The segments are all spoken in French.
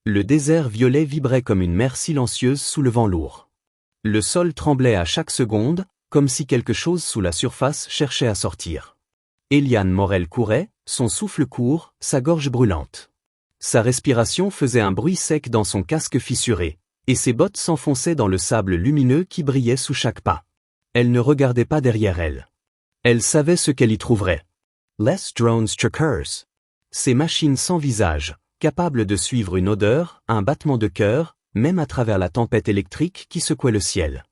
Le désert violet vibrait comme une mer silencieuse sous le vent lourd. Le sol tremblait à chaque seconde, comme si quelque chose sous la surface cherchait à sortir. Eliane Morel courait, son souffle court, sa gorge brûlante. Sa respiration faisait un bruit sec dans son casque fissuré, et ses bottes s'enfonçaient dans le sable lumineux qui brillait sous chaque pas. Elle ne regardait pas derrière elle. Elle savait ce qu'elle y trouverait. Les drones trackers. Ces machines sans visage, capables de suivre une odeur, un battement de cœur, même à travers la tempête électrique qui secouait le ciel.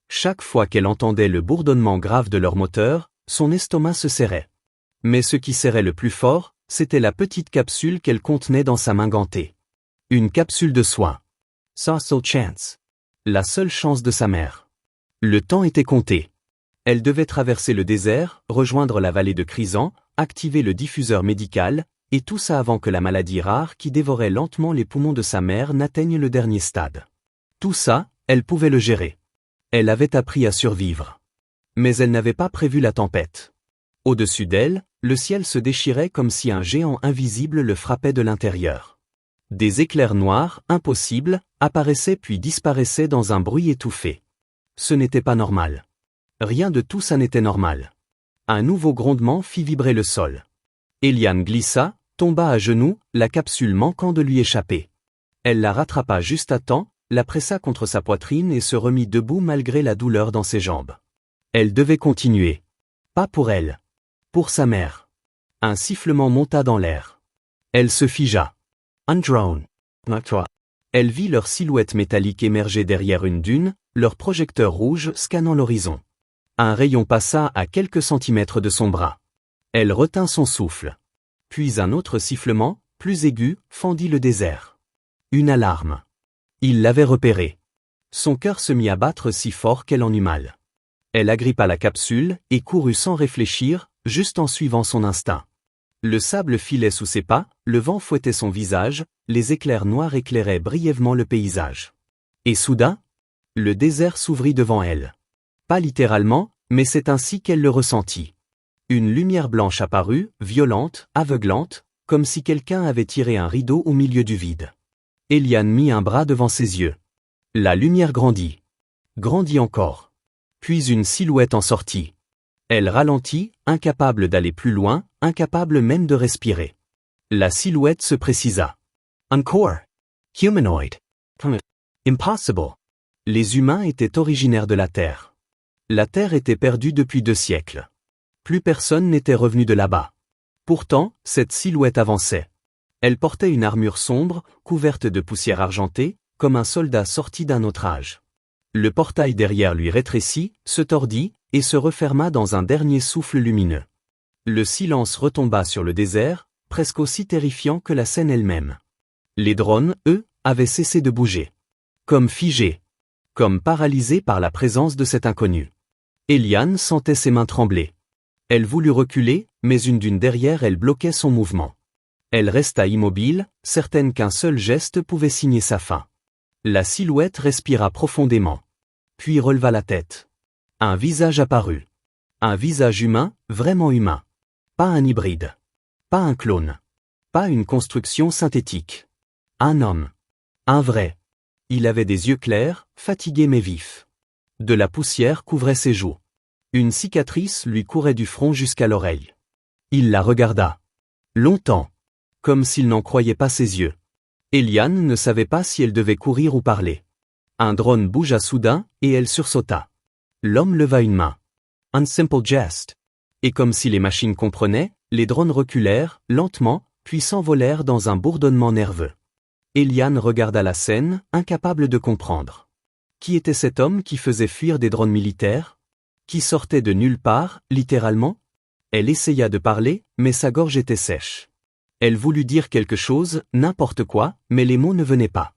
Chaque fois qu'elle entendait le bourdonnement grave de leur moteur, son estomac se serrait. Mais ce qui serrait le plus fort, c'était la petite capsule qu'elle contenait dans sa main gantée. Une capsule de soins. Sa seule chance. La seule chance de sa mère. Le temps était compté. Elle devait traverser le désert, rejoindre la vallée de Crisan, activer le diffuseur médical, et tout ça avant que la maladie rare qui dévorait lentement les poumons de sa mère n'atteigne le dernier stade. Tout ça, elle pouvait le gérer. Elle avait appris à survivre. Mais elle n'avait pas prévu la tempête. Au-dessus d'elle, le ciel se déchirait comme si un géant invisible le frappait de l'intérieur. Des éclairs noirs, impossibles, apparaissaient puis disparaissaient dans un bruit étouffé. Ce n'était pas normal. Rien de tout ça n'était normal. Un nouveau grondement fit vibrer le sol. Eliane glissa, tomba à genoux, la capsule manquant de lui échapper. Elle la rattrapa juste à temps, la pressa contre sa poitrine et se remit debout malgré la douleur dans ses jambes. Elle devait continuer. Pas pour elle. Pour sa mère. Un sifflement monta dans l'air. Elle se figea. Un drone. Elle vit leur silhouette métallique émerger derrière une dune, leur projecteur rouge scannant l'horizon. Un rayon passa à quelques centimètres de son bras. Elle retint son souffle. Puis un autre sifflement, plus aigu, fendit le désert. Une alarme. Il l'avait repérée. Son cœur se mit à battre si fort qu'elle en eut mal. Elle agrippa la capsule et courut sans réfléchir, juste en suivant son instinct. Le sable filait sous ses pas, le vent fouettait son visage, les éclairs noirs éclairaient brièvement le paysage. Et soudain, le désert s'ouvrit devant elle. Pas littéralement, mais c'est ainsi qu'elle le ressentit. Une lumière blanche apparut, violente, aveuglante, comme si quelqu'un avait tiré un rideau au milieu du vide. Eliane mit un bras devant ses yeux. La lumière grandit. Grandit encore. Puis une silhouette en sortit. Elle ralentit, incapable d'aller plus loin, incapable même de respirer. La silhouette se précisa. Encore. Humanoid. Impossible. Les humains étaient originaires de la Terre. La Terre était perdue depuis 2 siècles. Plus personne n'était revenu de là-bas. Pourtant, cette silhouette avançait. Elle portait une armure sombre, couverte de poussière argentée, comme un soldat sorti d'un autre âge. Le portail derrière lui rétrécit, se tordit, et se referma dans un dernier souffle lumineux. Le silence retomba sur le désert, presque aussi terrifiant que la scène elle-même. Les drones, eux, avaient cessé de bouger. Comme figés. Comme paralysés par la présence de cet inconnu. Eliane sentait ses mains trembler. Elle voulut reculer, mais une dune derrière elle bloquait son mouvement. Elle resta immobile, certaine qu'un seul geste pouvait signer sa fin. La silhouette respira profondément. Puis releva la tête. Un visage apparut. Un visage humain, vraiment humain. Pas un hybride. Pas un clone. Pas une construction synthétique. Un homme. Un vrai. Il avait des yeux clairs, fatigués mais vifs. De la poussière couvrait ses joues. Une cicatrice lui courait du front jusqu'à l'oreille. Il la regarda. Longtemps. Comme s'il n'en croyait pas ses yeux. Eliane ne savait pas si elle devait courir ou parler. Un drone bougea soudain, et elle sursauta. L'homme leva une main. Un simple geste. Et comme si les machines comprenaient, les drones reculèrent, lentement, puis s'envolèrent dans un bourdonnement nerveux. Eliane regarda la scène, incapable de comprendre. Qui était cet homme qui faisait fuir des drones militaires? Qui sortait de nulle part, littéralement? Elle essaya de parler, mais sa gorge était sèche. Elle voulut dire quelque chose, n'importe quoi, mais les mots ne venaient pas.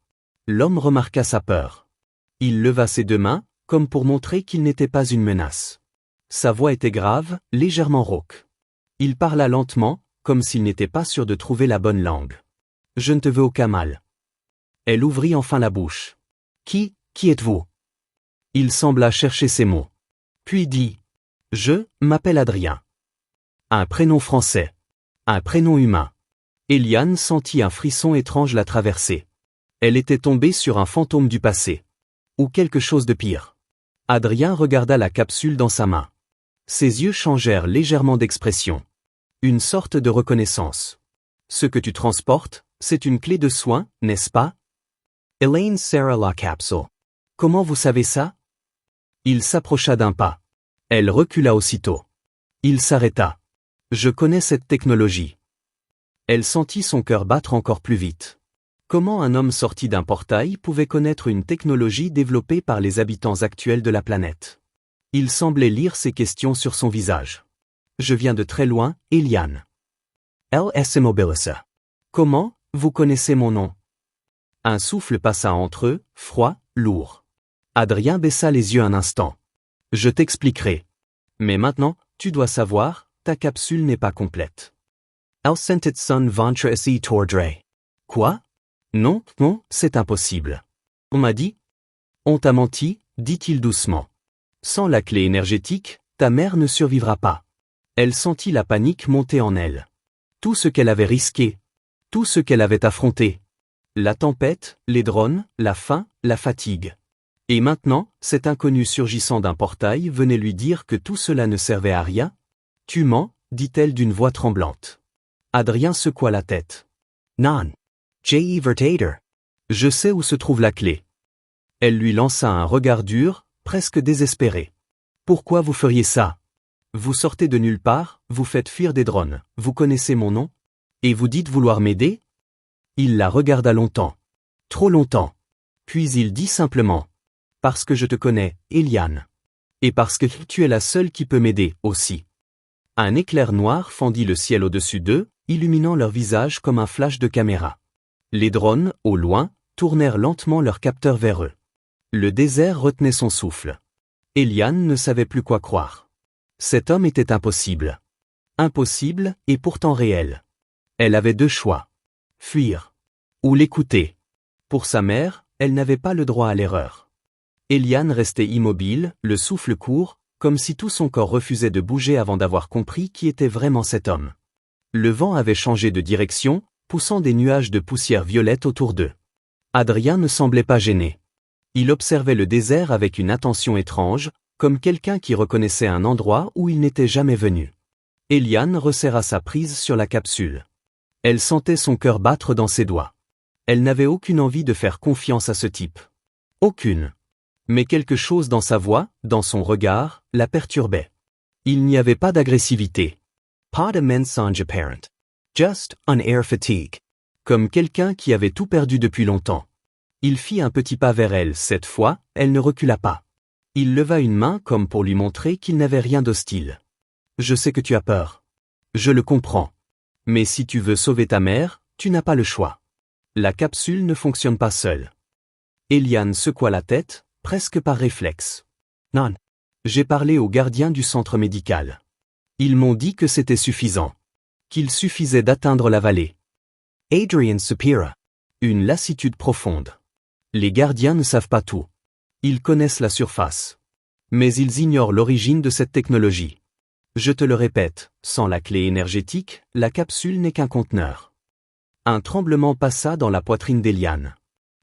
L'homme remarqua sa peur. Il leva ses 2 mains, comme pour montrer qu'il n'était pas une menace. Sa voix était grave, légèrement rauque. Il parla lentement, comme s'il n'était pas sûr de trouver la bonne langue. « Je ne te veux aucun mal. » Elle ouvrit enfin la bouche. « Qui êtes-vous » Il sembla chercher ses mots. Puis dit « Je m'appelle Adrien. » Un prénom français. Un prénom humain. Eliane sentit un frisson étrange la traverser. Elle était tombée sur un fantôme du passé. Ou quelque chose de pire. Adrien regarda la capsule dans sa main. Ses yeux changèrent légèrement d'expression. Une sorte de reconnaissance. Ce que tu transportes, c'est une clé de soin, n'est-ce pas? Elaine serra la capsule. Comment vous savez ça? Il s'approcha d'un pas. Elle recula aussitôt. Il s'arrêta. Je connais cette technologie. Elle sentit son cœur battre encore plus vite. Comment un homme sorti d'un portail pouvait connaître une technologie développée par les habitants actuels de la planète? Il semblait lire ces questions sur son visage. Je viens de très loin, Eliane. L.S. Immobilisa. Comment, vous connaissez mon nom? Un souffle passa entre eux, froid, lourd. Adrien baissa les yeux un instant. Je t'expliquerai. Mais maintenant, tu dois savoir, ta capsule n'est pas complète. Elle sentit son ventre se tordre. Quoi? Non, non, c'est impossible. On m'a dit? On t'a menti, dit-il doucement. Sans la clé énergétique, ta mère ne survivra pas. Elle sentit la panique monter en elle. Tout ce qu'elle avait risqué. Tout ce qu'elle avait affronté. La tempête, les drones, la faim, la fatigue. Et maintenant, cet inconnu surgissant d'un portail venait lui dire que tout cela ne servait à rien? Tu mens, dit-elle d'une voix tremblante. Adrien secoua la tête. Non. J.E. Vertater. Je sais où se trouve la clé. Elle lui lança un regard dur, presque désespéré. Pourquoi vous feriez ça? Vous sortez de nulle part, vous faites fuir des drones, vous connaissez mon nom? Et vous dites vouloir m'aider? Il la regarda longtemps. Trop longtemps. Puis il dit simplement. Parce que je te connais, Eliane. Et parce que tu es la seule qui peut m'aider, aussi. Un éclair noir fendit le ciel au-dessus d'eux, illuminant leur visage comme un flash de caméra. Les drones, au loin, tournèrent lentement leurs capteurs vers eux. Le désert retenait son souffle. Eliane ne savait plus quoi croire. Cet homme était impossible. Impossible, et pourtant réel. Elle avait deux choix. Fuir. Ou l'écouter. Pour sa mère, elle n'avait pas le droit à l'erreur. Eliane restait immobile, le souffle court, comme si tout son corps refusait de bouger avant d'avoir compris qui était vraiment cet homme. Le vent avait changé de direction, poussant des nuages de poussière violette autour d'eux. Adrien ne semblait pas gêné. Il observait le désert avec une attention étrange, comme quelqu'un qui reconnaissait un endroit où il n'était jamais venu. Eliane resserra sa prise sur la capsule. Elle sentait son cœur battre dans ses doigts. Elle n'avait aucune envie de faire confiance à ce type. Aucune. Mais quelque chose dans sa voix, dans son regard, la perturbait. Il n'y avait pas d'agressivité. Pas de mensonge apparent. Just an air fatigue. Comme quelqu'un qui avait tout perdu depuis longtemps. Il fit un petit pas vers elle, cette fois, elle ne recula pas. Il leva une main comme pour lui montrer qu'il n'avait rien d'hostile. Je sais que tu as peur. Je le comprends. Mais si tu veux sauver ta mère, tu n'as pas le choix. La capsule ne fonctionne pas seule. Eliane secoua la tête, presque par réflexe. Non. J'ai parlé aux gardiens du centre médical. Ils m'ont dit que c'était suffisant. Qu'il suffisait d'atteindre la vallée. Adrian soupira. Une lassitude profonde. Les gardiens ne savent pas tout. Ils connaissent la surface. Mais ils ignorent l'origine de cette technologie. Je te le répète, sans la clé énergétique, la capsule n'est qu'un conteneur. Un tremblement passa dans la poitrine d'Eliane.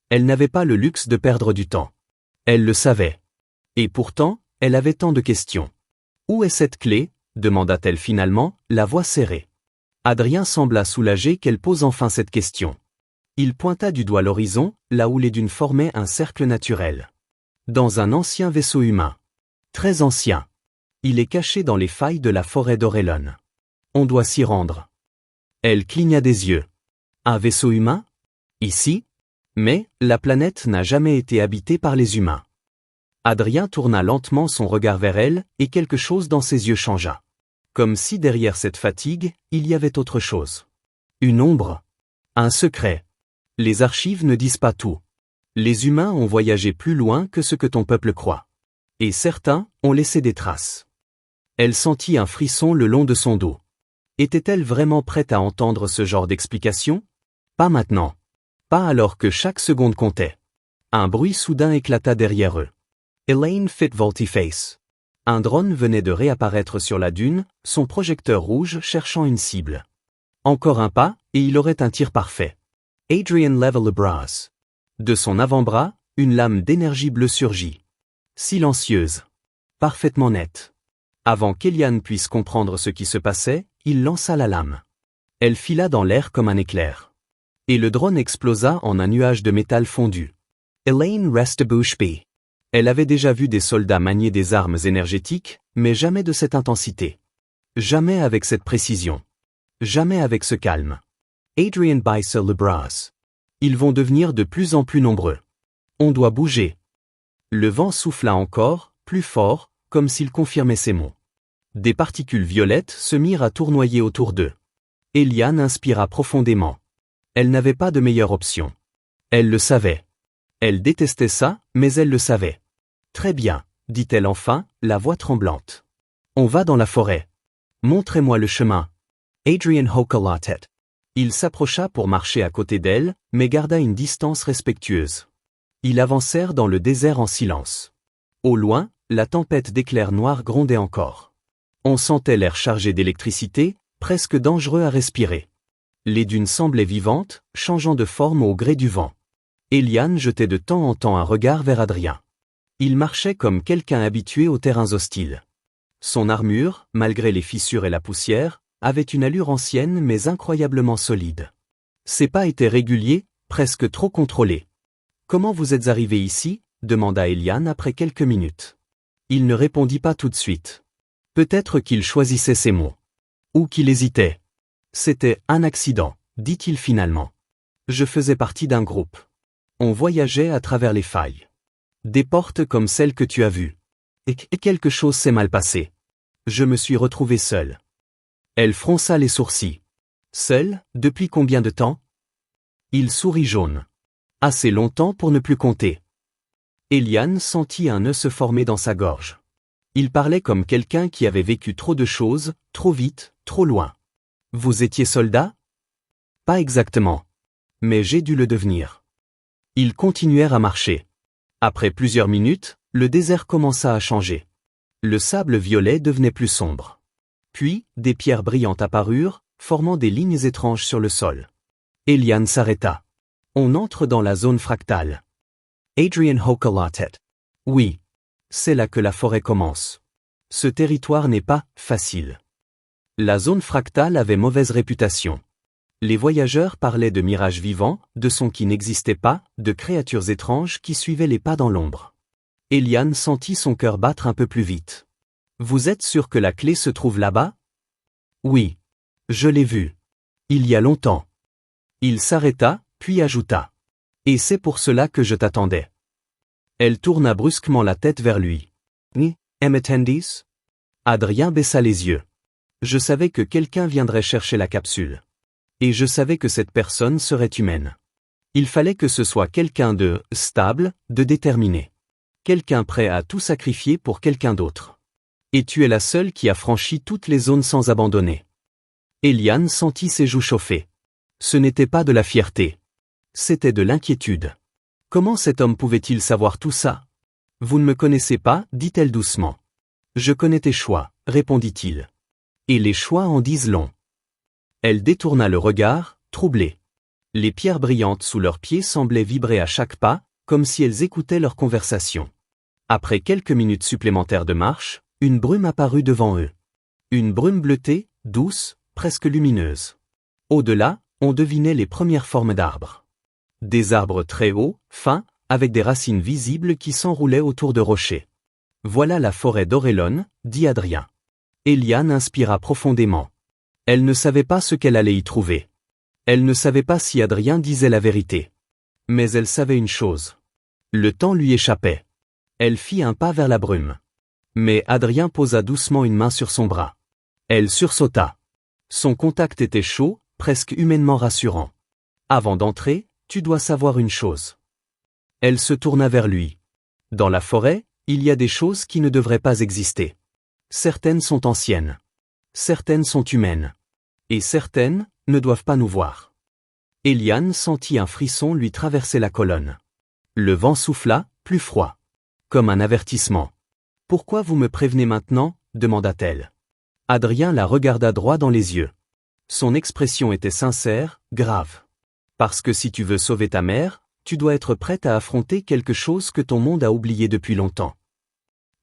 Elle n'avait pas le luxe de perdre du temps. Elle le savait. Et pourtant, elle avait tant de questions. Où est cette clé? Demanda-t-elle finalement, la voix serrée. Adrien sembla soulagé qu'elle pose enfin cette question. Il pointa du doigt l'horizon, là où les dunes formaient un cercle naturel. Dans un ancien vaisseau humain. Très ancien. Il est caché dans les failles de la forêt d'Orelon. On doit s'y rendre. Elle cligna des yeux. Un vaisseau humain? Ici? Mais, la planète n'a jamais été habitée par les humains. Adrien tourna lentement son regard vers elle, et quelque chose dans ses yeux changea. Comme si derrière cette fatigue, il y avait autre chose. Une ombre. Un secret. Les archives ne disent pas tout. Les humains ont voyagé plus loin que ce que ton peuple croit. Et certains ont laissé des traces. Elle sentit un frisson le long de son dos. Était-elle vraiment prête à entendre ce genre d'explication? Pas maintenant. Pas alors que chaque seconde comptait. Un bruit soudain éclata derrière eux. Elaine fit volte-face. Un drone venait de réapparaître sur la dune, son projecteur rouge cherchant une cible. Encore un pas, et il aurait un tir parfait. Adrian leva le bras. De son avant-bras, une lame d'énergie bleue surgit. Silencieuse. Parfaitement nette. Avant qu'Eliane puisse comprendre ce qui se passait, il lança la lame. Elle fila dans l'air comme un éclair. Et le drone explosa en un nuage de métal fondu. Elaine restait bouche bée. Elle avait déjà vu des soldats manier des armes énergétiques, mais jamais de cette intensité. Jamais avec cette précision. Jamais avec ce calme. Adrian baissa les bras. Ils vont devenir de plus en plus nombreux. On doit bouger. Le vent souffla encore, plus fort, comme s'il confirmait ses mots. Des particules violettes se mirent à tournoyer autour d'eux. Eliane inspira profondément. Elle n'avait pas de meilleure option. Elle le savait. Elle détestait ça, mais elle le savait. Très bien, dit-elle enfin, la voix tremblante. On va dans la forêt. Montrez-moi le chemin. Adrian hocha la tête. Il s'approcha pour marcher à côté d'elle, mais garda une distance respectueuse. Ils avancèrent dans le désert en silence. Au loin, la tempête d'éclairs noirs grondait encore. On sentait l'air chargé d'électricité, presque dangereux à respirer. Les dunes semblaient vivantes, changeant de forme au gré du vent. Eliane jetait de temps en temps un regard vers Adrien. Il marchait comme quelqu'un habitué aux terrains hostiles. Son armure, malgré les fissures et la poussière, avait une allure ancienne mais incroyablement solide. Ses pas étaient réguliers, presque trop contrôlés. « Comment vous êtes arrivé ici ?» demanda Eliane après quelques minutes. Il ne répondit pas tout de suite. Peut-être qu'il choisissait ses mots. Ou qu'il hésitait. C'était un accident, dit-il finalement. Je faisais partie d'un groupe. On voyageait à travers les failles. Des portes comme celle que tu as vue. Et quelque chose s'est mal passé. Je me suis retrouvé seul. Elle fronça les sourcils. Seul, depuis combien de temps? Il sourit jaune. Assez longtemps pour ne plus compter. Eliane sentit un nœud se former dans sa gorge. Il parlait comme quelqu'un qui avait vécu trop de choses, trop vite, trop loin. Vous étiez soldat? Pas exactement. Mais j'ai dû le devenir. Ils continuèrent à marcher. Après plusieurs minutes, le désert commença à changer. Le sable violet devenait plus sombre. Puis, des pierres brillantes apparurent, formant des lignes étranges sur le sol. Eliane s'arrêta. On entre dans la zone fractale. Adrian hocha la tête. Oui. C'est là que la forêt commence. Ce territoire n'est pas facile. La zone fractale avait mauvaise réputation. Les voyageurs parlaient de mirages vivants, de sons qui n'existaient pas, de créatures étranges qui suivaient les pas dans l'ombre. Eliane sentit son cœur battre un peu plus vite. Vous êtes sûr que la clé se trouve là-bas? Oui. Je l'ai vue. Il y a longtemps. Il s'arrêta, puis ajouta. Et c'est pour cela que je t'attendais. Elle tourna brusquement la tête vers lui. M'attendis? Adrien baissa les yeux. Je savais que quelqu'un viendrait chercher la capsule. Et je savais que cette personne serait humaine. Il fallait que ce soit quelqu'un de stable, de déterminé. Quelqu'un prêt à tout sacrifier pour quelqu'un d'autre. Et tu es la seule qui a franchi toutes les zones sans abandonner. Eliane sentit ses joues chauffer. Ce n'était pas de la fierté. C'était de l'inquiétude. Comment cet homme pouvait-il savoir tout ça? Vous ne me connaissez pas, dit-elle doucement. Je connais tes choix, répondit-il. Et les choix en disent long. Elle détourna le regard, troublée. Les pierres brillantes sous leurs pieds semblaient vibrer à chaque pas, comme si elles écoutaient leur conversation. Après quelques minutes supplémentaires de marche, une brume apparut devant eux. Une brume bleutée, douce, presque lumineuse. Au-delà, on devinait les premières formes d'arbres. Des arbres très hauts, fins, avec des racines visibles qui s'enroulaient autour de rochers. Voilà la forêt d'Orelone, dit Adrien. Eliane inspira profondément. Elle ne savait pas ce qu'elle allait y trouver. Elle ne savait pas si Adrien disait la vérité. Mais elle savait une chose. Le temps lui échappait. Elle fit un pas vers la brume. Mais Adrien posa doucement une main sur son bras. Elle sursauta. Son contact était chaud, presque humainement rassurant. Avant d'entrer, tu dois savoir une chose. Elle se tourna vers lui. Dans la forêt, il y a des choses qui ne devraient pas exister. Certaines sont anciennes. Certaines sont humaines. Et certaines ne doivent pas nous voir. Eliane sentit un frisson lui traverser la colonne. Le vent souffla, plus froid. Comme un avertissement. « Pourquoi vous me prévenez maintenant ?» demanda-t-elle. Adrien la regarda droit dans les yeux. Son expression était sincère, grave. « Parce que si tu veux sauver ta mère, tu dois être prête à affronter quelque chose que ton monde a oublié depuis longtemps.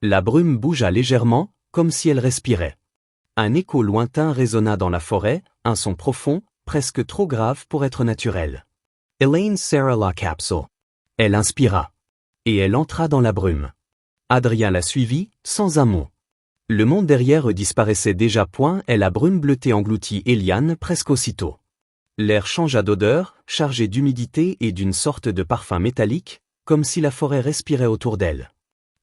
La brume bougea légèrement, comme si elle respirait. Un écho lointain résonna dans la forêt, un son profond, presque trop grave pour être naturel. Elaine serra la capsule. Elle inspira. Et elle entra dans la brume. Adrien la suivit, sans un mot. Le monde derrière eux disparaissait déjà point et la brume bleutée engloutit Eliane presque aussitôt. L'air changea d'odeur, chargé d'humidité et d'une sorte de parfum métallique, comme si la forêt respirait autour d'elle.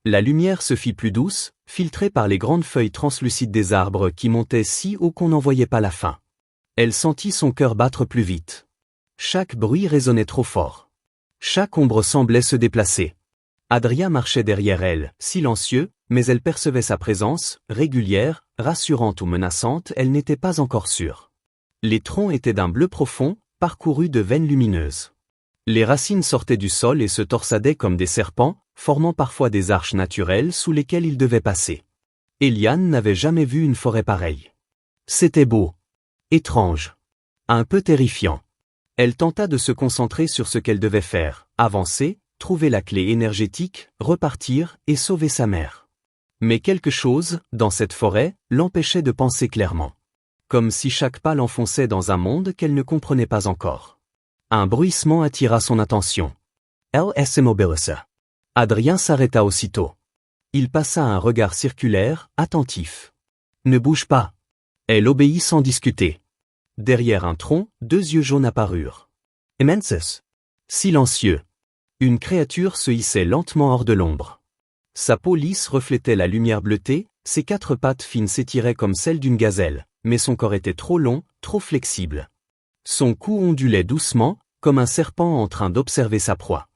La lumière se fit plus douce, filtrée par les grandes feuilles translucides des arbres qui montaient si haut qu'on n'en voyait pas la fin. Elle sentit son cœur battre plus vite. Chaque bruit résonnait trop fort. Chaque ombre semblait se déplacer. Adrien marchait derrière elle, silencieux, mais elle percevait sa présence, régulière, rassurante ou menaçante, elle n'était pas encore sûre. Les troncs étaient d'un bleu profond, parcourus de veines lumineuses. Les racines sortaient du sol et se torsadaient comme des serpents, formant parfois des arches naturelles sous lesquelles ils devaient passer. Eliane n'avait jamais vu une forêt pareille. C'était beau. Étrange. Un peu terrifiant. Elle tenta de se concentrer sur ce qu'elle devait faire, avancer, trouver la clé énergétique, repartir et sauver sa mère. Mais quelque chose, dans cette forêt, l'empêchait de penser clairement. Comme si chaque pas l'enfonçait dans un monde qu'elle ne comprenait pas encore. Un bruissement attira son attention. Elle s'immobilisa. Adrien s'arrêta aussitôt. Il passa un regard circulaire, attentif. Ne bouge pas. Elle obéit sans discuter. Derrière un tronc, 2 yeux jaunes apparurent. Immensus. Silencieux. Une créature se hissait lentement hors de l'ombre. Sa peau lisse reflétait la lumière bleutée, ses 4 pattes fines s'étiraient comme celles d'une gazelle, mais son corps était trop long, trop flexible. Son cou ondulait doucement, comme un serpent en train d'observer sa proie.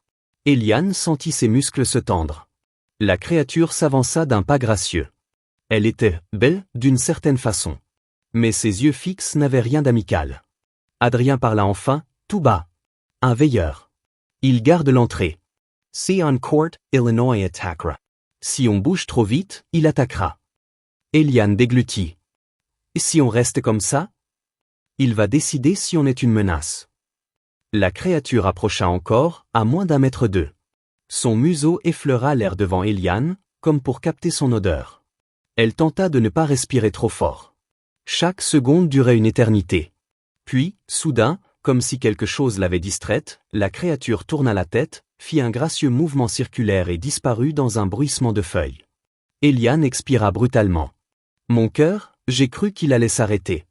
Eliane sentit ses muscles se tendre. La créature s'avança d'un pas gracieux. Elle était belle, d'une certaine façon. Mais ses yeux fixes n'avaient rien d'amical. Adrien parla enfin, tout bas. Un veilleur. Il garde l'entrée. Si on court, Illinois attaquera. Si on bouge trop vite, il attaquera. Eliane déglutit. Et si on reste comme ça? Il va décider si on est une menace. La créature approcha encore, à moins d'1 mètre d'eux. Son museau effleura l'air devant Eliane, comme pour capter son odeur. Elle tenta de ne pas respirer trop fort. Chaque seconde durait une éternité. Puis, soudain, comme si quelque chose l'avait distraite, la créature tourna la tête, fit un gracieux mouvement circulaire et disparut dans un bruissement de feuilles. Eliane expira brutalement. Mon cœur, j'ai cru qu'il allait s'arrêter.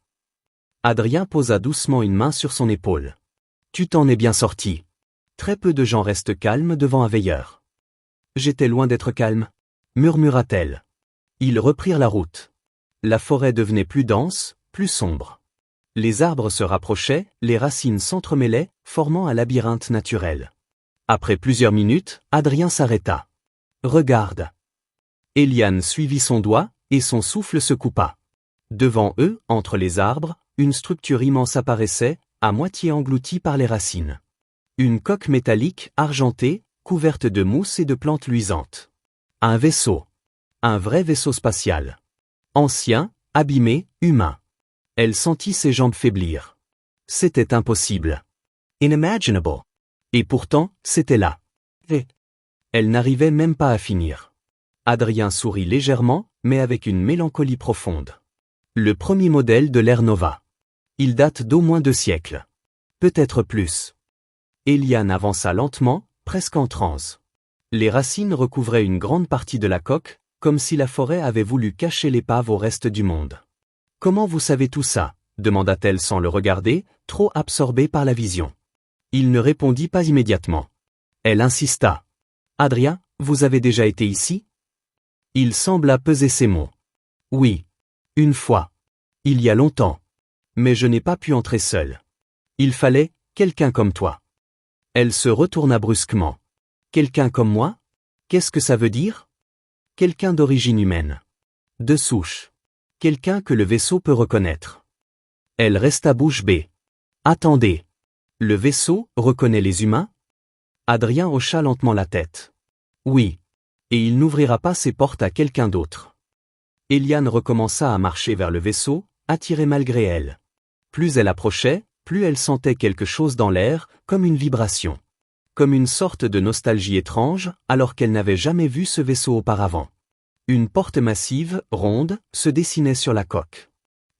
Adrien posa doucement une main sur son épaule. Tu t'en es bien sorti. Très peu de gens restent calmes devant un veilleur. J'étais loin d'être calme, murmura-t-elle. Ils reprirent la route. La forêt devenait plus dense, plus sombre. Les arbres se rapprochaient, les racines s'entremêlaient, formant un labyrinthe naturel. Après plusieurs minutes, Adrien s'arrêta. Regarde. Eliane suivit son doigt, et son souffle se coupa. Devant eux, entre les arbres, une structure immense apparaissait, à moitié engloutie par les racines. Une coque métallique, argentée, couverte de mousse et de plantes luisantes. Un vaisseau. Un vrai vaisseau spatial. Ancien, abîmé, humain. Elle sentit ses jambes faiblir. C'était impossible. Inimaginable. Et pourtant, c'était là. Et elle n'arrivait même pas à finir. Adrien sourit légèrement, mais avec une mélancolie profonde. Le premier modèle de l'ère Nova. Il date d'au moins 2 siècles. Peut-être plus. Eliane avança lentement, presque en transe. Les racines recouvraient une grande partie de la coque, comme si la forêt avait voulu cacher l'épave au reste du monde. « Comment vous savez tout ça ?» demanda-t-elle sans le regarder, trop absorbée par la vision. Il ne répondit pas immédiatement. Elle insista. « Adrien, vous avez déjà été ici ?» Il sembla peser ses mots. « Oui. Une fois. Il y a longtemps. Mais je n'ai pas pu entrer seule. Il fallait quelqu'un comme toi. » Elle se retourna brusquement. « Quelqu'un comme moi? Qu'est-ce que ça veut dire? » Quelqu'un d'origine humaine. De souche. Quelqu'un que le vaisseau peut reconnaître. Elle resta bouche bée. « Attendez. Le vaisseau reconnaît les humains? » Adrien hocha lentement la tête. « Oui. Et il n'ouvrira pas ses portes à quelqu'un d'autre. » Eliane recommença à marcher vers le vaisseau, attirée malgré elle. Plus elle approchait, plus elle sentait quelque chose dans l'air, comme une vibration. comme une sorte de nostalgie étrange, alors qu'elle n'avait jamais vu ce vaisseau auparavant. Une porte massive, ronde, se dessinait sur la coque.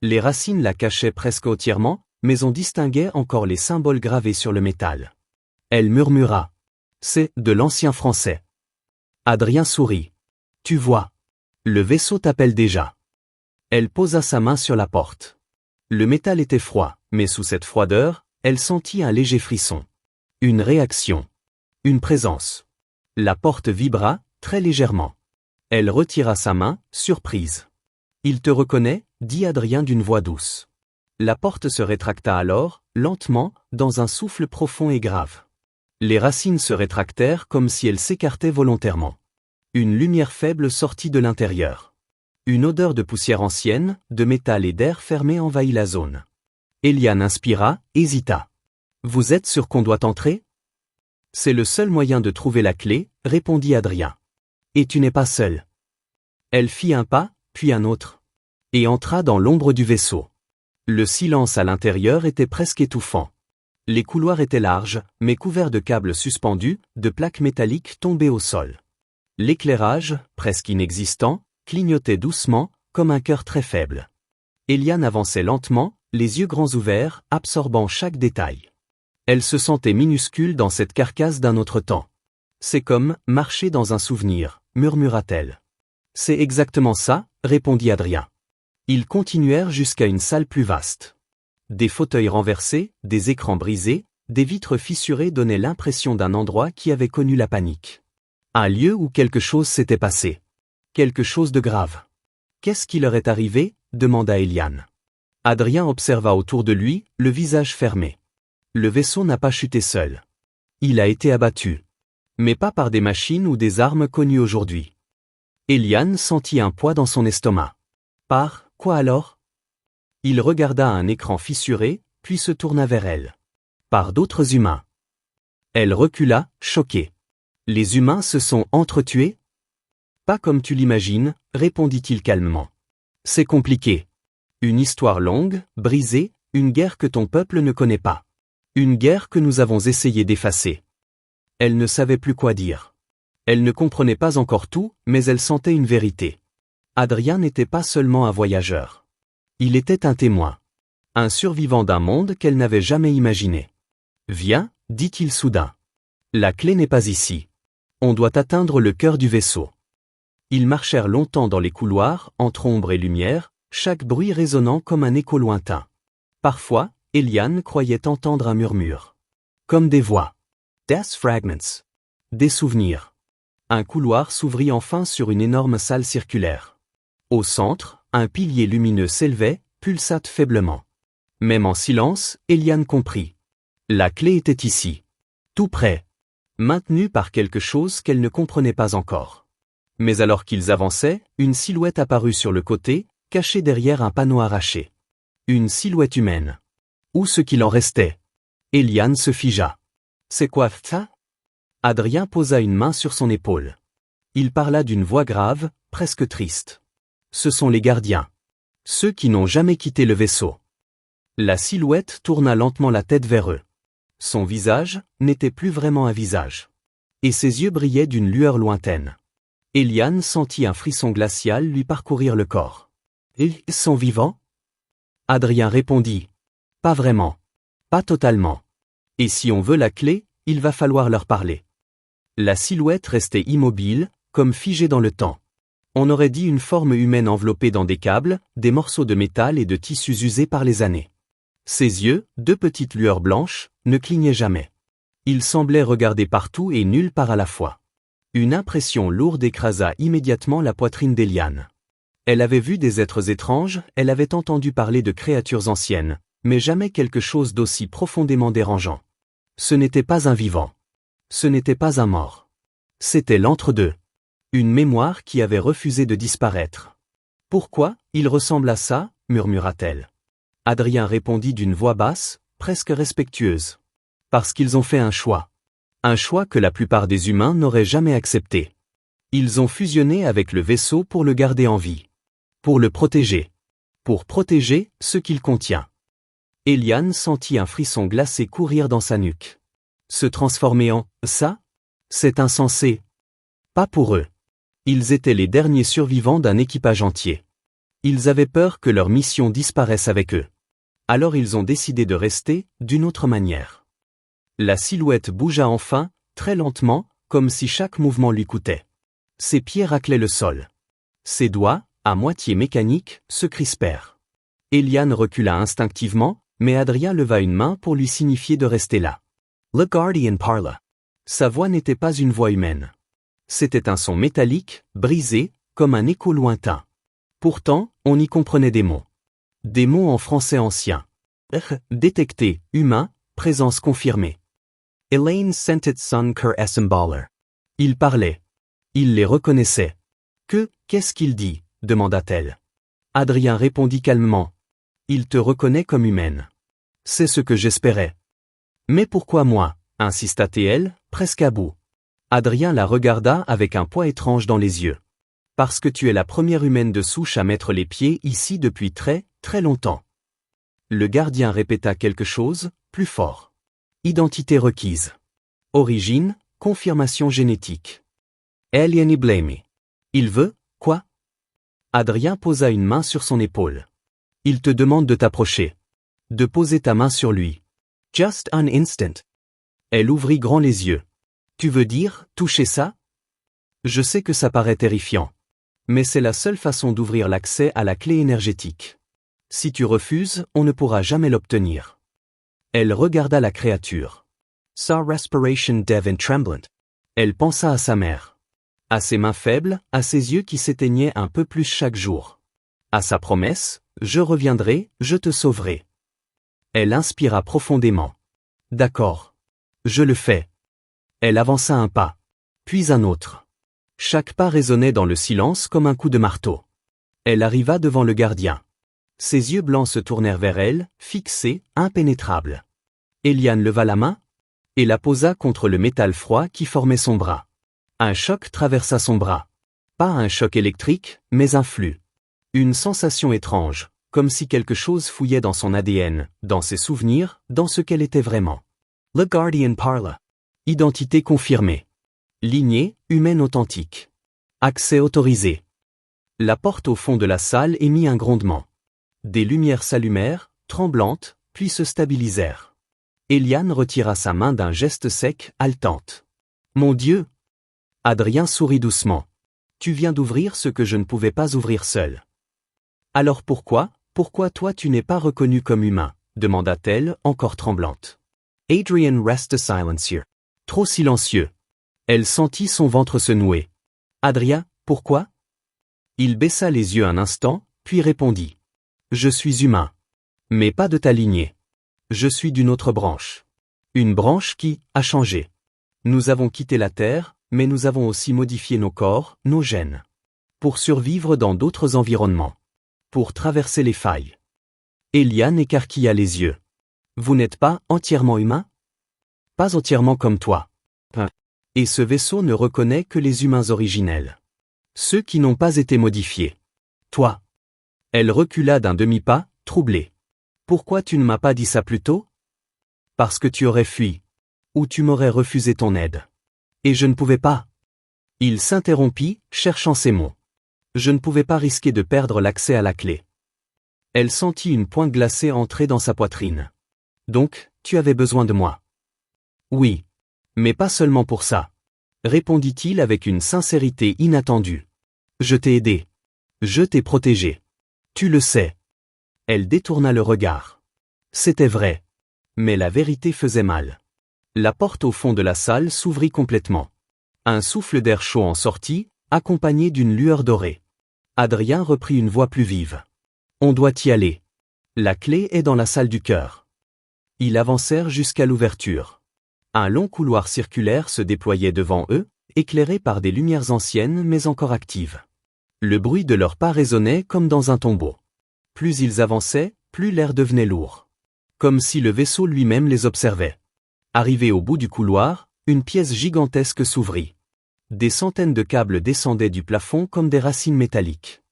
Les racines la cachaient presque entièrement, mais on distinguait encore les symboles gravés sur le métal. Elle murmura. « C'est de l'ancien français. » Adrien sourit. « Tu vois. Le vaisseau t'appelle déjà. » Elle posa sa main sur la porte. Le métal était froid, mais sous cette froideur, elle sentit un léger frisson. Une réaction. Une présence. La porte vibra, très légèrement. Elle retira sa main, surprise. « Il te reconnaît » dit Adrien d'une voix douce. La porte se rétracta alors, lentement, dans un souffle profond et grave. Les racines se rétractèrent comme si elles s'écartaient volontairement. Une lumière faible sortit de l'intérieur. Une odeur de poussière ancienne, de métal et d'air fermé envahit la zone. Eliane inspira, hésita. « Vous êtes sûr qu'on doit entrer ?»« C'est le seul moyen de trouver la clé, » répondit Adrien. « Et tu n'es pas seul. » Elle fit un pas, puis un autre. Et entra dans l'ombre du vaisseau. Le silence à l'intérieur était presque étouffant. Les couloirs étaient larges, mais couverts de câbles suspendus, de plaques métalliques tombées au sol. L'éclairage, presque inexistant, clignotait doucement, comme un cœur très faible. Eliane avançait lentement, les yeux grands ouverts, absorbant chaque détail. Elle se sentait minuscule dans cette carcasse d'un autre temps. « C'est comme marcher dans un souvenir », murmura-t-elle. « C'est exactement ça », répondit Adrien. Ils continuèrent jusqu'à une salle plus vaste. Des fauteuils renversés, des écrans brisés, des vitres fissurées donnaient l'impression d'un endroit qui avait connu la panique. Un lieu où quelque chose s'était passé. Quelque chose de grave. « Qu'est-ce qui leur est arrivé ?» demanda Eliane. Adrien observa autour de lui, le visage fermé. Le vaisseau n'a pas chuté seul. Il a été abattu. Mais pas par des machines ou des armes connues aujourd'hui. Eliane sentit un poids dans son estomac. Par quoi alors? Il regarda un écran fissuré, puis se tourna vers elle. Par d'autres humains. Elle recula, choquée. Les humains se sont entretués? Pas comme tu l'imagines, répondit-il calmement. C'est compliqué. Une histoire longue, brisée, une guerre que ton peuple ne connaît pas. Une guerre que nous avons essayé d'effacer. Elle ne savait plus quoi dire. Elle ne comprenait pas encore tout, mais elle sentait une vérité. Adrien n'était pas seulement un voyageur. Il était un témoin. Un survivant d'un monde qu'elle n'avait jamais imaginé. « Viens », dit-il soudain. « La clé n'est pas ici. On doit atteindre le cœur du vaisseau. » Ils marchèrent longtemps dans les couloirs, entre ombre et lumière, chaque bruit résonnant comme un écho lointain. Parfois, Eliane croyait entendre un murmure. Comme des voix. Death fragments. Des souvenirs. Un couloir s'ouvrit enfin sur une énorme salle circulaire. Au centre, un pilier lumineux s'élevait, pulsate faiblement. Même en silence, Eliane comprit. La clé était ici. Tout près. Maintenue par quelque chose qu'elle ne comprenait pas encore. Mais alors qu'ils avançaient, une silhouette apparut sur le côté, cachée derrière un panneau arraché. Une silhouette humaine. Ou ce qu'il en restait. Eliane se figea. C'est quoi ça? Adrien posa une main sur son épaule. Il parla d'une voix grave, presque triste. Ce sont les gardiens. Ceux qui n'ont jamais quitté le vaisseau. La silhouette tourna lentement la tête vers eux. Son visage n'était plus vraiment un visage. Et ses yeux brillaient d'une lueur lointaine. Eliane sentit un frisson glacial lui parcourir le corps. Ils sont vivants? Adrien répondit. Pas vraiment. Pas totalement. Et si on veut la clé, il va falloir leur parler. La silhouette restait immobile, comme figée dans le temps. On aurait dit une forme humaine enveloppée dans des câbles, des morceaux de métal et de tissus usés par les années. Ses yeux, deux petites lueurs blanches, ne clignaient jamais. Ils semblaient regarder partout et nulle part à la fois. Une impression lourde écrasa immédiatement la poitrine d'Eliane. Elle avait vu des êtres étranges, elle avait entendu parler de créatures anciennes, mais jamais quelque chose d'aussi profondément dérangeant. Ce n'était pas un vivant. Ce n'était pas un mort. C'était l'entre-deux. Une mémoire qui avait refusé de disparaître. « Pourquoi, il ressemble à ça ?» murmura-t-elle. Adrien répondit d'une voix basse, presque respectueuse. « Parce qu'ils ont fait un choix. Un choix que la plupart des humains n'auraient jamais accepté. Ils ont fusionné avec le vaisseau pour le garder en vie. Pour le protéger. Pour protéger ce qu'il contient. » Eliane sentit un frisson glacé courir dans sa nuque. Se transformer en « ça » ? C'est insensé. Pas pour eux. Ils étaient les derniers survivants d'un équipage entier. Ils avaient peur que leur mission disparaisse avec eux. Alors ils ont décidé de rester, d'une autre manière. La silhouette bougea enfin, très lentement, comme si chaque mouvement lui coûtait. Ses pieds raclaient le sol. Ses doigts, à moitié mécaniques, se crispèrent. Eliane recula instinctivement, mais Adrien leva une main pour lui signifier de rester là. Le Guardian parla. Sa voix n'était pas une voix humaine. C'était un son métallique, brisé, comme un écho lointain. Pourtant, on y comprenait des mots. Des mots en français ancien. Détecté, humain, présence confirmée. Elaine sentit son cœur s'emballer. Il parlait. Il les reconnaissait. Qu'est-ce qu'il dit ? Demanda-t-elle. Adrien répondit calmement. Il te reconnaît comme humaine. C'est ce que j'espérais. Mais pourquoi moi ? Insista-t-elle, presque à bout. Adrien la regarda avec un poids étrange dans les yeux. Parce que tu es la première humaine de souche à mettre les pieds ici depuis très, très longtemps. Le gardien répéta quelque chose, plus fort. Identité requise. Origine, confirmation génétique. Alien blamé. Il veut, quoi ? Adrien posa une main sur son épaule. Il te demande de t'approcher. De poser ta main sur lui. Just an instant. Elle ouvrit grand les yeux. Tu veux dire, toucher ça ? Je sais que ça paraît terrifiant. Mais c'est la seule façon d'ouvrir l'accès à la clé énergétique. Si tu refuses, on ne pourra jamais l'obtenir. Elle regarda la créature. Sa respiration dev and tremblant. Elle pensa à sa mère. À ses mains faibles, à ses yeux qui s'éteignaient un peu plus chaque jour. À sa promesse, je reviendrai, je te sauverai. Elle inspira profondément. D'accord. Je le fais. Elle avança un pas. Puis un autre. Chaque pas résonnait dans le silence comme un coup de marteau. Elle arriva devant le gardien. Ses yeux blancs se tournèrent vers elle, fixés, impénétrables. Eliane leva la main et la posa contre le métal froid qui formait son bras. Un choc traversa son bras. Pas un choc électrique, mais un flux. Une sensation étrange, comme si quelque chose fouillait dans son ADN, dans ses souvenirs, dans ce qu'elle était vraiment. Le Guardian parle. Identité confirmée. Lignée, humaine authentique. Accès autorisé. La porte au fond de la salle émit un grondement. Des lumières s'allumèrent, tremblantes, puis se stabilisèrent. Eliane retira sa main d'un geste sec, haletante. Mon Dieu ! Adrien sourit doucement. Tu viens d'ouvrir ce que je ne pouvais pas ouvrir seul. Alors pourquoi toi tu n'es pas reconnu comme humain ? Demanda-t-elle, encore tremblante. Adrian resta silencieux. Trop silencieux. Elle sentit son ventre se nouer. Adrien, pourquoi ? Il baissa les yeux un instant, puis répondit. Je suis humain. Mais pas de ta lignée. Je suis d'une autre branche. Une branche qui a changé. Nous avons quitté la Terre, mais nous avons aussi modifié nos corps, nos gènes. Pour survivre dans d'autres environnements. Pour traverser les failles. Eliane écarquilla les yeux. Vous n'êtes pas entièrement humain ? Pas entièrement comme toi. Et ce vaisseau ne reconnaît que les humains originels. Ceux qui n'ont pas été modifiés. Toi. Elle recula d'un demi-pas, troublée. Pourquoi tu ne m'as pas dit ça plus tôt ? Parce que tu aurais fui. Ou tu m'aurais refusé ton aide. Et je ne pouvais pas. Il s'interrompit, cherchant ses mots. Je ne pouvais pas risquer de perdre l'accès à la clé. Elle sentit une pointe glacée entrer dans sa poitrine. Donc, tu avais besoin de moi. Oui. Mais pas seulement pour ça. Répondit-il avec une sincérité inattendue. Je t'ai aidé. Je t'ai protégé. Tu le sais. Elle détourna le regard. C'était vrai. Mais la vérité faisait mal. La porte au fond de la salle s'ouvrit complètement. Un souffle d'air chaud en sortit, accompagné d'une lueur dorée. Adrien reprit une voix plus vive. On doit y aller. La clé est dans la salle du cœur. Ils avancèrent jusqu'à l'ouverture. Un long couloir circulaire se déployait devant eux, éclairé par des lumières anciennes mais encore actives. Le bruit de leurs pas résonnait comme dans un tombeau. Plus ils avançaient, plus l'air devenait lourd. Comme si le vaisseau lui-même les observait. Arrivé au bout du couloir, une pièce gigantesque s'ouvrit. Des centaines de câbles descendaient du plafond comme des racines métalliques.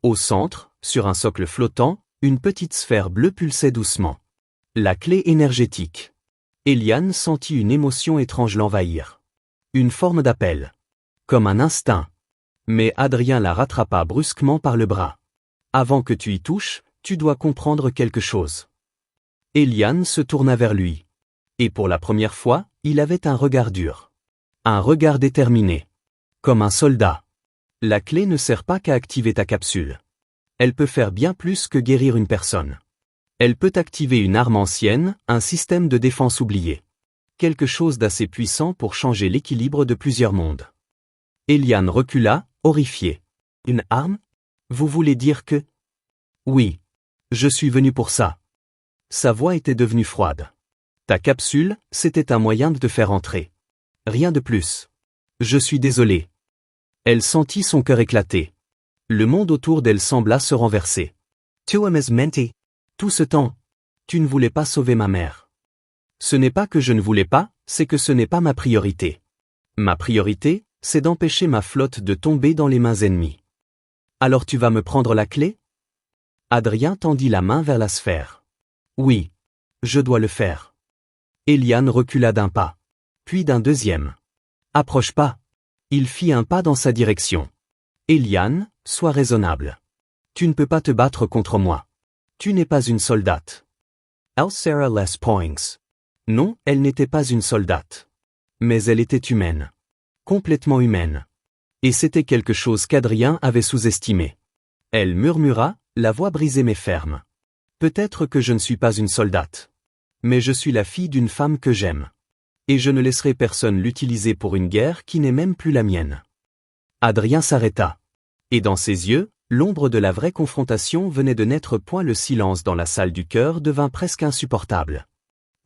Au centre, sur un socle flottant, une petite sphère bleue pulsait doucement. La clé énergétique. Eliane sentit une émotion étrange l'envahir. Une forme d'appel. Comme un instinct. Mais Adrien la rattrapa brusquement par le bras. Avant que tu y touches, tu dois comprendre quelque chose. Eliane se tourna vers lui. Et pour la première fois, il avait un regard dur. Un regard déterminé. Comme un soldat. La clé ne sert pas qu'à activer ta capsule. Elle peut faire bien plus que guérir une personne. Elle peut activer une arme ancienne, un système de défense oublié. Quelque chose d'assez puissant pour changer l'équilibre de plusieurs mondes. Eliane recula, horrifiée. Une arme? Vous voulez dire que... Oui. Je suis venu pour ça. Sa voix était devenue froide. Ta capsule, c'était un moyen de te faire entrer. Rien de plus. Je suis désolé. Elle sentit son cœur éclater. Le monde autour d'elle sembla se renverser. Tu m'as menti. Tout ce temps. Tu ne voulais pas sauver ma mère. Ce n'est pas que je ne voulais pas, c'est que ce n'est pas ma priorité. Ma priorité, c'est d'empêcher ma flotte de tomber dans les mains ennemies. Alors tu vas me prendre la clé? Adrien tendit la main vers la sphère. Oui. Je dois le faire. Eliane recula d'un pas. Puis d'un deuxième. Approche pas. Il fit un pas dans sa direction. Eliane, sois raisonnable. Tu ne peux pas te battre contre moi. Tu n'es pas une soldate. Sarah Les Poings. Non, elle n'était pas une soldate. Mais elle était humaine. Complètement humaine. Et c'était quelque chose qu'Adrien avait sous-estimé. Elle murmura, la voix brisée mais ferme. Peut-être que je ne suis pas une soldate. Mais je suis la fille d'une femme que j'aime. Et je ne laisserai personne l'utiliser pour une guerre qui n'est même plus la mienne. Adrien s'arrêta. Et dans ses yeux, l'ombre de la vraie confrontation venait de naître. Le silence dans la salle du cœur devint presque insupportable.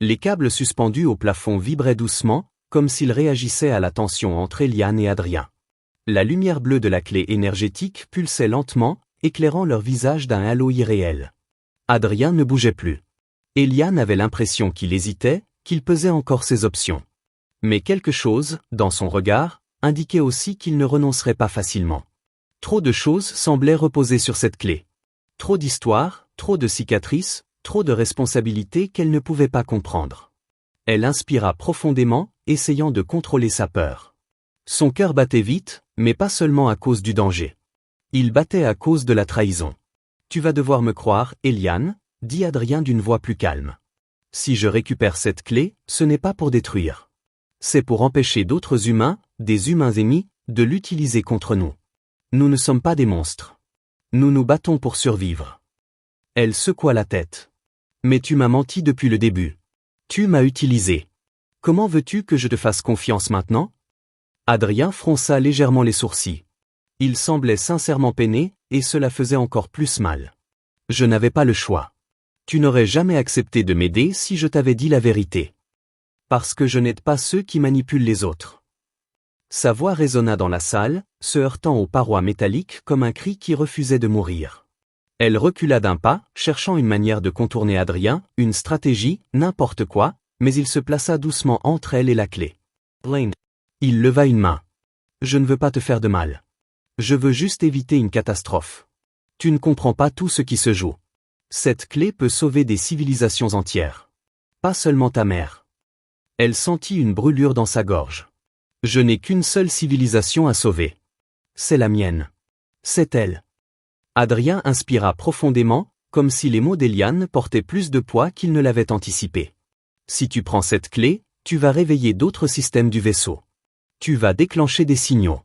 Les câbles suspendus au plafond vibraient doucement, comme s'ils réagissaient à la tension entre Eliane et Adrien. La lumière bleue de la clé énergétique pulsait lentement, éclairant leur visage d'un halo irréel. Adrien ne bougeait plus. Eliane avait l'impression qu'il hésitait, qu'il pesait encore ses options. Mais quelque chose, dans son regard, indiquait aussi qu'il ne renoncerait pas facilement. Trop de choses semblaient reposer sur cette clé. Trop d'histoires, trop de cicatrices, trop de responsabilités qu'elle ne pouvait pas comprendre. Elle inspira profondément, essayant de contrôler sa peur. Son cœur battait vite, mais pas seulement à cause du danger. Il battait à cause de la trahison. Tu vas devoir me croire, Eliane, dit Adrien d'une voix plus calme. Si je récupère cette clé, ce n'est pas pour détruire. C'est pour empêcher d'autres humains, des humains ennemis, de l'utiliser contre nous. Nous ne sommes pas des monstres. Nous nous battons pour survivre. Elle secoua la tête. Mais tu m'as menti depuis le début. Tu m'as utilisé. Comment veux-tu que je te fasse confiance maintenant? Adrien fronça légèrement les sourcils. Il semblait sincèrement peiné, et cela faisait encore plus mal. Je n'avais pas le choix. Tu n'aurais jamais accepté de m'aider si je t'avais dit la vérité. Parce que je n'aide pas ceux qui manipulent les autres. Sa voix résonna dans la salle, se heurtant aux parois métalliques comme un cri qui refusait de mourir. Elle recula d'un pas, cherchant une manière de contourner Adrien, une stratégie, n'importe quoi, mais il se plaça doucement entre elle et la clé. Lane. Il leva une main. Je ne veux pas te faire de mal. Je veux juste éviter une catastrophe. Tu ne comprends pas tout ce qui se joue. Cette clé peut sauver des civilisations entières. Pas seulement ta mère. Elle sentit une brûlure dans sa gorge. Je n'ai qu'une seule civilisation à sauver. C'est la mienne. C'est elle. Adrien inspira profondément, comme si les mots d'Eliane portaient plus de poids qu'il ne l'avait anticipé. Si tu prends cette clé, tu vas réveiller d'autres systèmes du vaisseau. Tu vas déclencher des signaux.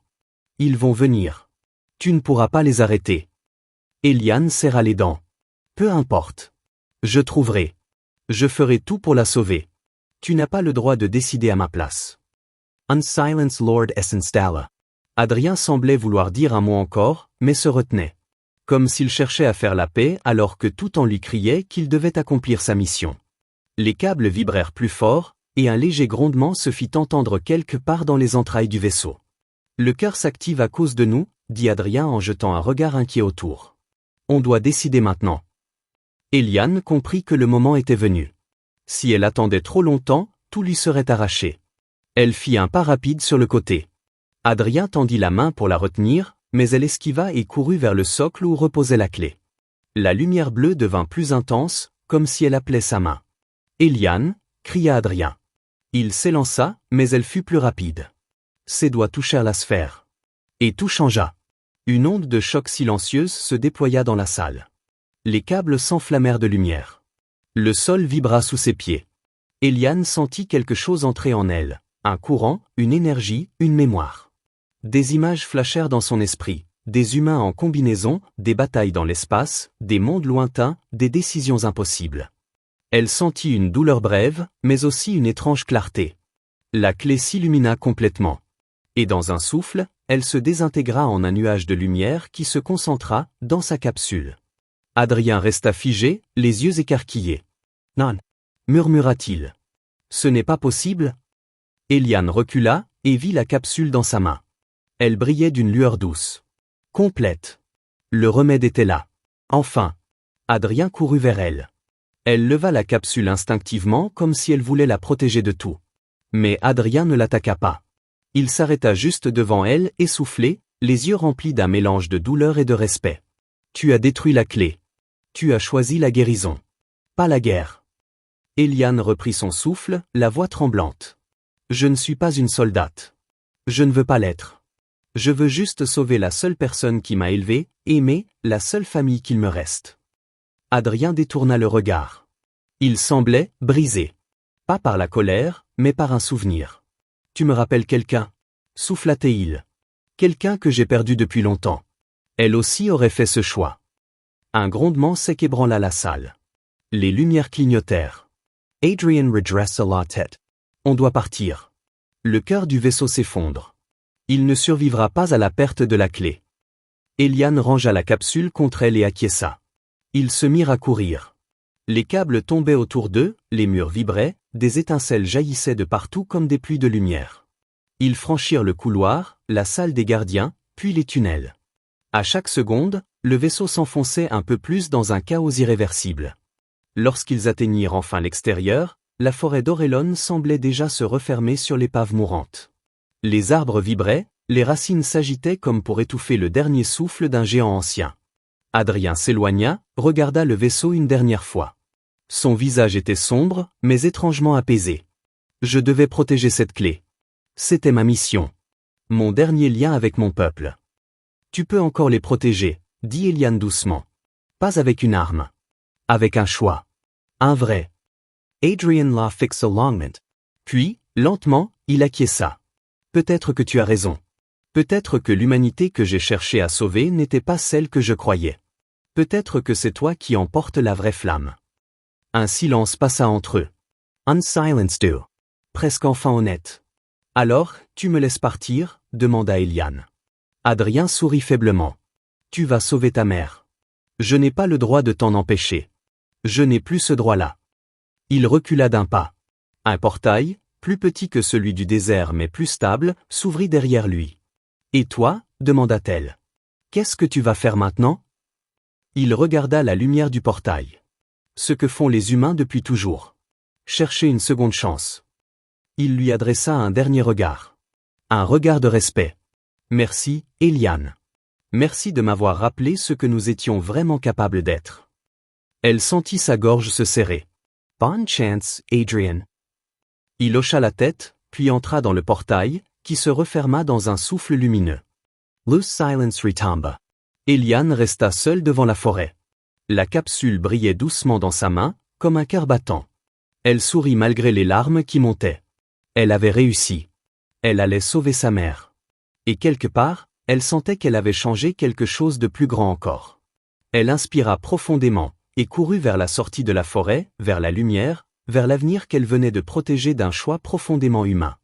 Ils vont venir. Tu ne pourras pas les arrêter. Eliane serra les dents. Peu importe. Je trouverai. Je ferai tout pour la sauver. Tu n'as pas le droit de décider à ma place. Unsilence Lord Essenstalla. Adrien semblait vouloir dire un mot encore, mais se retenait. Comme s'il cherchait à faire la paix alors que tout en lui criait qu'il devait accomplir sa mission. Les câbles vibrèrent plus fort, et un léger grondement se fit entendre quelque part dans les entrailles du vaisseau. Le cœur s'active à cause de nous, dit Adrien en jetant un regard inquiet autour. On doit décider maintenant. Eliane comprit que le moment était venu. Si elle attendait trop longtemps, tout lui serait arraché. Elle fit un pas rapide sur le côté. Adrien tendit la main pour la retenir, mais elle esquiva et courut vers le socle où reposait la clé. La lumière bleue devint plus intense, comme si elle appelait sa main. Eliane, cria Adrien. Il s'élança, mais elle fut plus rapide. Ses doigts touchèrent la sphère. Et tout changea. Une onde de choc silencieuse se déploya dans la salle. Les câbles s'enflammèrent de lumière. Le sol vibra sous ses pieds. Eliane sentit quelque chose entrer en elle, un courant, une énergie, une mémoire. Des images flashèrent dans son esprit, des humains en combinaison, des batailles dans l'espace, des mondes lointains, des décisions impossibles. Elle sentit une douleur brève, mais aussi une étrange clarté. La clé s'illumina complètement. Et dans un souffle, elle se désintégra en un nuage de lumière qui se concentra dans sa capsule. Adrien resta figé, les yeux écarquillés. « Non » murmura-t-il. « Ce n'est pas possible ?» Eliane recula et vit la capsule dans sa main. Elle brillait d'une lueur douce. Complète. Le remède était là. Enfin. Adrien courut vers elle. Elle leva la capsule instinctivement comme si elle voulait la protéger de tout. Mais Adrien ne l'attaqua pas. Il s'arrêta juste devant elle, essoufflé, les yeux remplis d'un mélange de douleur et de respect. « Tu as détruit la clé. Tu as choisi la guérison. Pas la guerre. » Eliane reprit son souffle, la voix tremblante. « Je ne suis pas une soldate. Je ne veux pas l'être. Je veux juste sauver la seule personne qui m'a élevé, aimé, la seule famille qu'il me reste. » Adrien détourna le regard. Il semblait brisé. Pas par la colère, mais par un souvenir. « Tu me rappelles quelqu'un » souffla-t-il. « Quelqu'un que j'ai perdu depuis longtemps. Elle aussi aurait fait ce choix. » Un grondement sec ébranla la salle. Les lumières clignotèrent. Adrien redressa la tête. « On doit partir. Le cœur du vaisseau s'effondre. Il ne survivra pas à la perte de la clé. » Eliane rangea la capsule contre elle et acquiesça. Ils se mirent à courir. Les câbles tombaient autour d'eux, les murs vibraient, des étincelles jaillissaient de partout comme des pluies de lumière. Ils franchirent le couloir, la salle des gardiens, puis les tunnels. À chaque seconde, le vaisseau s'enfonçait un peu plus dans un chaos irréversible. Lorsqu'ils atteignirent enfin l'extérieur, la forêt d'Orelon semblait déjà se refermer sur l'épave mourante. Les arbres vibraient, les racines s'agitaient comme pour étouffer le dernier souffle d'un géant ancien. Adrien s'éloigna, regarda le vaisseau une dernière fois. Son visage était sombre, mais étrangement apaisé. Je devais protéger cette clé. C'était ma mission. Mon dernier lien avec mon peuple. Tu peux encore les protéger, dit Eliane doucement. Pas avec une arme. Avec un choix. Un vrai. Adrien la fixa longement. Puis, lentement, il acquiesça. Peut-être que tu as raison. Peut-être que l'humanité que j'ai cherché à sauver n'était pas celle que je croyais. Peut-être que c'est toi qui emportes la vraie flamme. Un silence passa entre eux. Un silence too. Presque enfin honnête. Alors, tu me laisses partir, demanda Eliane. Adrien sourit faiblement. Tu vas sauver ta mère. Je n'ai pas le droit de t'en empêcher. Je n'ai plus ce droit-là. Il recula d'un pas. Un portail, plus petit que celui du désert mais plus stable, s'ouvrit derrière lui. Et toi, demanda-t-elle. Qu'est-ce que tu vas faire maintenant? Il regarda la lumière du portail. Ce que font les humains depuis toujours. Chercher une seconde chance. Il lui adressa un dernier regard. Un regard de respect. Merci, Eliane. Merci de m'avoir rappelé ce que nous étions vraiment capables d'être. Elle sentit sa gorge se serrer. Bonne chance, Adrien. Il hocha la tête, puis entra dans le portail, qui se referma dans un souffle lumineux. Loose silence retumba. Eliane resta seule devant la forêt. La capsule brillait doucement dans sa main, comme un cœur battant. Elle sourit malgré les larmes qui montaient. Elle avait réussi. Elle allait sauver sa mère. Et quelque part, elle sentait qu'elle avait changé quelque chose de plus grand encore. Elle inspira profondément, et courut vers la sortie de la forêt, vers la lumière, vers l'avenir qu'elle venait de protéger d'un choix profondément humain.